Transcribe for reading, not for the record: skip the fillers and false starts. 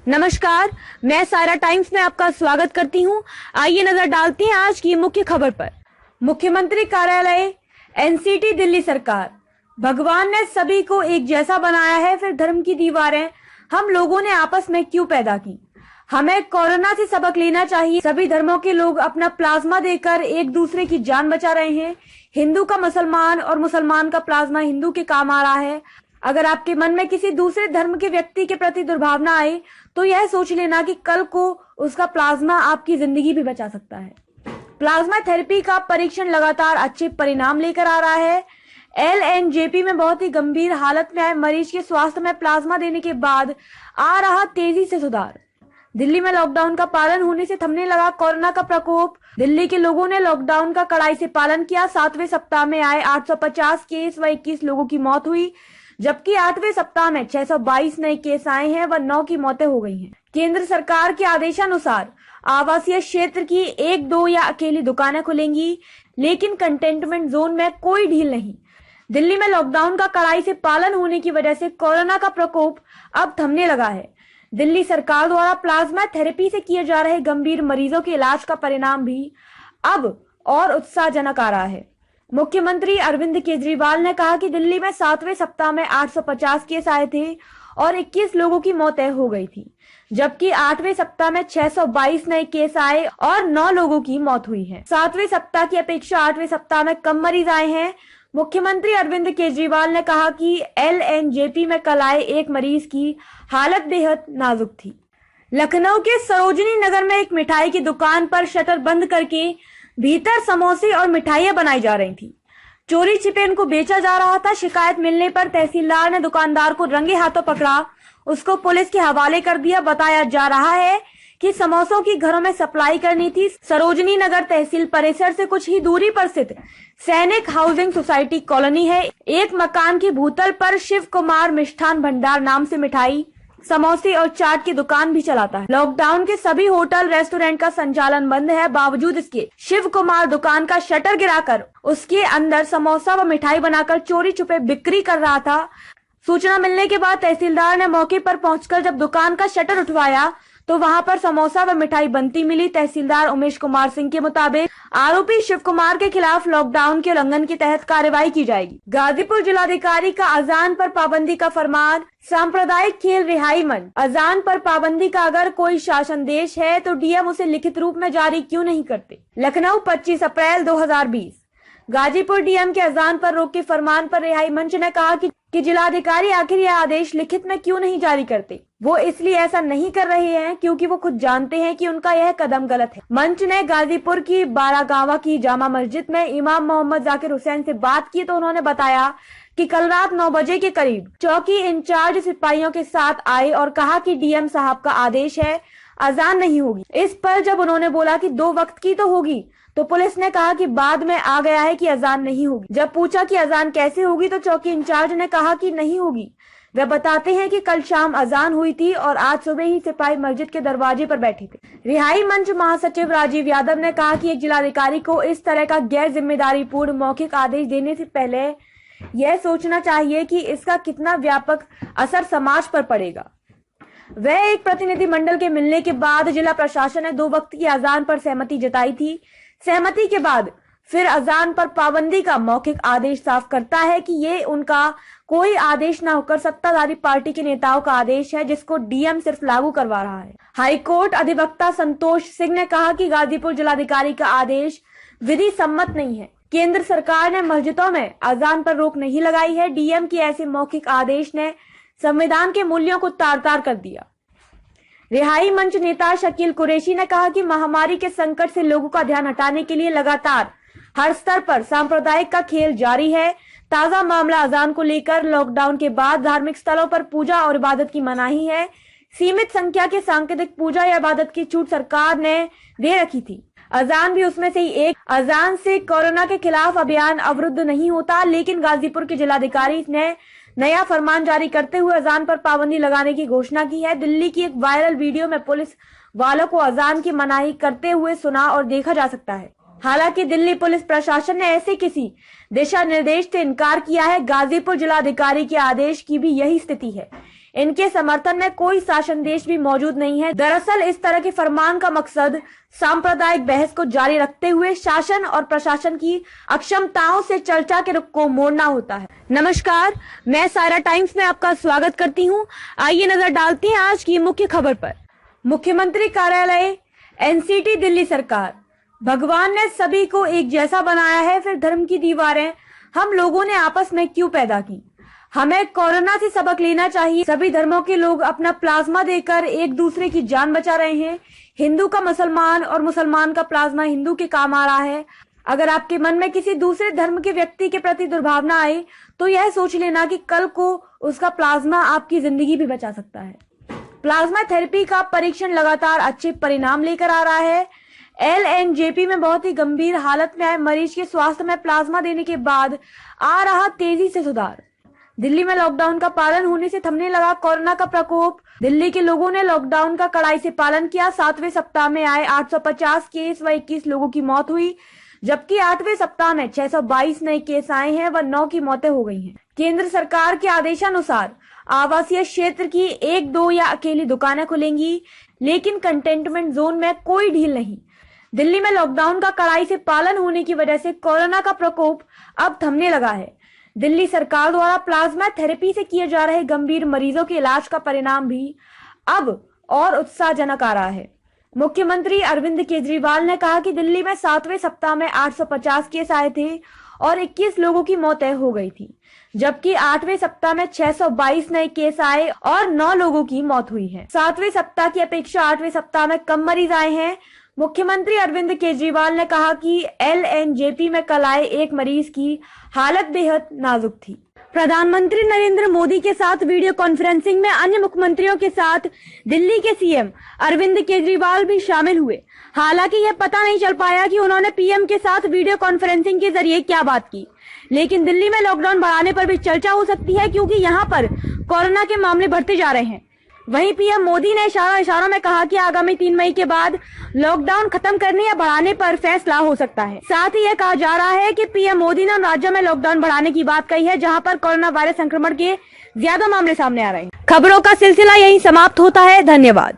नमस्कार, मैं सारा टाइम्स में आपका स्वागत करती हूं। आइए नजर डालते हैं आज की मुख्य खबर पर। मुख्यमंत्री कार्यालय, एनसीटी दिल्ली सरकार। भगवान ने सभी को एक जैसा बनाया है, फिर धर्म की दीवारें हम लोगों ने आपस में क्यों पैदा की। हमें कोरोना से सबक लेना चाहिए। सभी धर्मों के लोग अपना प्लाज्मा देकर एक दूसरे की जान बचा रहे हैं। हिंदू का मुसलमान और मुसलमान का प्लाज्मा हिंदू के काम आ रहा है। अगर आपके मन में किसी दूसरे धर्म के व्यक्ति के प्रति दुर्भावना आए तो यह सोच लेना कि कल को उसका प्लाज्मा आपकी जिंदगी भी बचा सकता है। प्लाज्मा थेरेपी का परीक्षण लगातार अच्छे परिणाम लेकर आ रहा है। एलएनजेपी में बहुत ही गंभीर हालत में आए मरीज के स्वास्थ्य में प्लाज्मा देने के बाद आ रहा तेजी से सुधार। दिल्ली में लॉकडाउन का पालन होने से थमने लगा कोरोना का प्रकोप। दिल्ली के लोगों ने लॉकडाउन का कड़ाई से पालन किया। 7वें सप्ताह में आए 850 केस व 21 लोगों की मौत हुई, जबकि 8वें सप्ताह में 622 नए केस आए हैं व 9 की मौतें हो गई हैं। केंद्र सरकार के आदेशानुसार आवासीय क्षेत्र की 1-2 या अकेली दुकानें खुलेंगी, लेकिन कंटेनमेंट जोन में कोई ढील नहीं। दिल्ली में लॉकडाउन का कड़ाई से पालन होने की वजह से कोरोना का प्रकोप अब थमने लगा है। दिल्ली सरकार द्वारा प्लाज्मा थेरेपी से किए जा रहे गंभीर मरीजों के इलाज का परिणाम भी अब और उत्साहजनक आ रहा है। मुख्यमंत्री अरविंद केजरीवाल ने कहा कि दिल्ली में 7वें सप्ताह में 850 केस आए थे और 21 लोगों की मौतें हो गई थी, जबकि 8वें सप्ताह में 622 नए केस आए और 9 लोगों की मौत हुई है। 7वें सप्ताह की अपेक्षा 8वें सप्ताह में कम मरीज आए हैं। मुख्यमंत्री अरविंद केजरीवाल ने कहा कि एलएनजेपी में कल आए एक मरीज की हालत बेहद नाजुक थी। लखनऊ के सरोजनी नगर में एक मिठाई की दुकान पर शटर बंद करके भीतर समोसे और मिठाइयां बनाई जा रही थी। चोरी छिपे इनको बेचा जा रहा था। शिकायत मिलने पर तहसीलदार ने दुकानदार को रंगे हाथों पकड़ा, उसको पुलिस के हवाले कर दिया। बताया जा रहा है कि समोसों की घरों में सप्लाई करनी थी। सरोजनी नगर तहसील परिसर से कुछ ही दूरी पर स्थित सैनिक हाउसिंग सोसाइटी कॉलोनी है। एक मकान की भूतल पर शिव कुमार मिष्ठान भंडार नाम से मिठाई, समोसे और चाट की दुकान भी चलाता है। लॉकडाउन के सभी होटल रेस्टोरेंट का संचालन बंद है। बावजूद इसके शिव कुमार दुकान का शटर गिराकर उसके अंदर समोसा व मिठाई बनाकर चोरी छुपे बिक्री कर रहा था। सूचना मिलने के बाद तहसीलदार ने मौके पर पहुंचकर जब दुकान का शटर उठवाया तो वहां पर समोसा व मिठाई बनती मिली। तहसीलदार उमेश कुमार सिंह के मुताबिक आरोपी शिव कुमार के खिलाफ लॉकडाउन के उल्लंघन के तहत कार्रवाई की जाएगी। गाजीपुर जिलाधिकारी का अजान पर पाबंदी का फरमान। सांप्रदायिक खेल रिहाई मंच। अजान पर पाबंदी का अगर कोई शासन देश है तो डीएम उसे लिखित रूप में जारी क्यों नहीं करते। लखनऊ 25 अप्रैल 2020। गाजीपुर डीएम के अजान पर रोक के फरमान पर रिहाई मंच ने कहा कि जिलाधिकारी आखिर यह आदेश लिखित में क्यों नहीं जारी करते। वो इसलिए ऐसा नहीं कर रहे हैं क्योंकि वो खुद जानते हैं कि उनका यह कदम गलत है। मंच ने गाजीपुर की बारागावा की जामा मस्जिद में इमाम मोहम्मद जाकिर हुसैन से बात की तो उन्होंने बताया कि कल रात 9 बजे के करीब चौकी इंचार्ज सिपाहियों के साथ आए और कहा कि डीएम साहब का आदेश है, अजान नहीं होगी। इस पर जब उन्होंने बोला कि 2 वक्त की तो होगी तो पुलिस ने कहा कि बाद में आ गया है कि अजान नहीं होगी। जब पूछा कि अजान कैसे होगी तो चौकी इंचार्ज ने कहा कि नहीं होगी। वे बताते हैं कि कल शाम अजान हुई थी और आज सुबह ही सिपाही मस्जिद के दरवाजे पर बैठे थे। रिहाई मंच महासचिव राजीव यादव ने कहा कि एक जिलाधिकारी को इस तरह का गैर जिम्मेदारी पूर्ण मौखिक आदेश देने से पहले यह सोचना चाहिए कि इसका कितना व्यापक असर समाज पर पड़ेगा। वह एक प्रतिनिधिमंडल के मिलने के बाद जिला प्रशासन ने 2 वक्त की अजान पर सहमति जताई थी। सहमति के बाद फिर अजान पर पाबंदी का मौखिक आदेश साफ करता है कि ये उनका कोई आदेश न होकर सत्ताधारी पार्टी के नेताओं का आदेश है जिसको डीएम सिर्फ लागू करवा रहा है। हाईकोर्ट अधिवक्ता संतोष सिंह ने कहा कि गाजीपुर जिलाधिकारी का आदेश विधि सम्मत नहीं है। केंद्र सरकार ने मस्जिदों में अजान पर रोक नहीं लगाई है। डीएम के ऐसे मौखिक आदेश ने संविधान के मूल्यों को तार-तार कर दिया। रिहाई मंच नेता शकील कुरैशी ने कहा कि महामारी के संकट से लोगों का ध्यान हटाने के लिए लगातार हर स्तर पर सांप्रदायिक का खेल जारी है। ताजा मामला अजान को लेकर लॉकडाउन के बाद धार्मिक स्थलों पर पूजा और इबादत की मनाही है। सीमित संख्या के सांकेतिक पूजा या इबादत की छूट सरकार ने दे रखी थी। अजान भी उसमें से ही एक। अजान से कोरोना के खिलाफ अभियान अवरुद्ध नहीं होता, लेकिन गाजीपुर के जिलाधिकारी ने नया फरमान जारी करते हुए अजान पर पाबंदी लगाने की घोषणा की है। दिल्ली की एक वायरल वीडियो में पुलिस वालों को अजान की मनाही करते हुए सुना और देखा जा सकता है। हालांकि दिल्ली पुलिस प्रशासन ने ऐसे किसी दिशा निर्देश से इनकार किया है। गाजीपुर जिलाधिकारी के आदेश की भी यही स्थिति है। इनके समर्थन में कोई शासन देश भी मौजूद नहीं है। दरअसल इस तरह के फरमान का मकसद सांप्रदायिक बहस को जारी रखते हुए शासन और प्रशासन की अक्षमताओं से चर्चा के रुख को मोड़ना होता है। नमस्कार, मैं सायरा टाइम्स में आपका स्वागत करती हूँ। आइए नजर डालते हैं आज की मुख्य खबर पर। मुख्यमंत्री कार्यालय, एनसीटी दिल्ली सरकार। भगवान ने सभी को एक जैसा बनाया है, फिर धर्म की दीवारें हम लोगों ने आपस में क्यों पैदा की? हमें कोरोना से सबक लेना चाहिए। सभी धर्मों के लोग अपना प्लाज्मा देकर एक दूसरे की जान बचा रहे हैं। हिंदू का मुसलमान और मुसलमान का प्लाज्मा हिंदू के काम आ रहा है। अगर आपके मन में किसी दूसरे धर्म के व्यक्ति के प्रति दुर्भावना आए तो यह सोच लेना कि कल को उसका प्लाज्मा आपकी जिंदगी भी बचा सकता है। प्लाज्मा थेरेपी का परीक्षण लगातार अच्छे परिणाम लेकर आ रहा है। LNJP में बहुत ही गंभीर हालत में आए मरीज के स्वास्थ्य में प्लाज्मा देने के बाद आ रहा तेजी से सुधार। दिल्ली में लॉकडाउन का पालन होने से थमने लगा कोरोना का प्रकोप। दिल्ली के लोगों ने लॉकडाउन का कड़ाई से पालन किया। 7वें सप्ताह में आए 850 केस व 21 लोगों की मौत हुई, जबकि 8वें सप्ताह में 622 नए केस आए हैं व 9 की मौतें हो गई हैं। केंद्र सरकार के आदेशानुसार आवासीय क्षेत्र की 1, 2 या अकेली दुकानें खुलेंगी, लेकिन कंटेनमेंट जोन में कोई ढील नहीं। दिल्ली में लॉकडाउन का कड़ाई से पालन होने की वजह से कोरोना का प्रकोप अब थमने लगा है। दिल्ली सरकार द्वारा प्लाज्मा थेरेपी से किए जा रहे गंभीर मरीजों के इलाज का परिणाम भी अब और उत्साहजनक आ रहा है। मुख्यमंत्री अरविंद केजरीवाल ने कहा कि दिल्ली में 7वें सप्ताह में 850 केस आए थे और 21 लोगों की मौतें हो गई थी, जबकि 8वें सप्ताह में 622 नए केस आए और 9 लोगों की मौत हुई है। 7वें सप्ताह की अपेक्षा 8वें सप्ताह में कम मरीज आए हैं। मुख्यमंत्री अरविंद केजरीवाल ने कहा कि LNJP में कल आए एक मरीज की हालत बेहद नाजुक थी। प्रधानमंत्री नरेंद्र मोदी के साथ वीडियो कॉन्फ्रेंसिंग में अन्य मुख्यमंत्रियों के साथ दिल्ली के CM अरविंद केजरीवाल भी शामिल हुए। हालांकि यह पता नहीं चल पाया कि उन्होंने PM के साथ वीडियो कॉन्फ्रेंसिंग के जरिए क्या बात की, लेकिन दिल्ली में लॉकडाउन बढ़ाने पर भी चर्चा हो सकती है, क्योंकि यहाँ पर कोरोना के मामले बढ़ते जा रहे हैं। वहीं PM मोदी ने इशारों में कहा कि आगामी 3 मई के बाद लॉकडाउन खत्म करने या बढ़ाने पर फैसला हो सकता है। साथ ही यह कहा जा रहा है कि PM मोदी ने उन राज्यों में लॉकडाउन बढ़ाने की बात कही है जहां पर कोरोना वायरस संक्रमण के ज्यादा मामले सामने आ रहे हैं। खबरों का सिलसिला यहीं समाप्त होता है। धन्यवाद।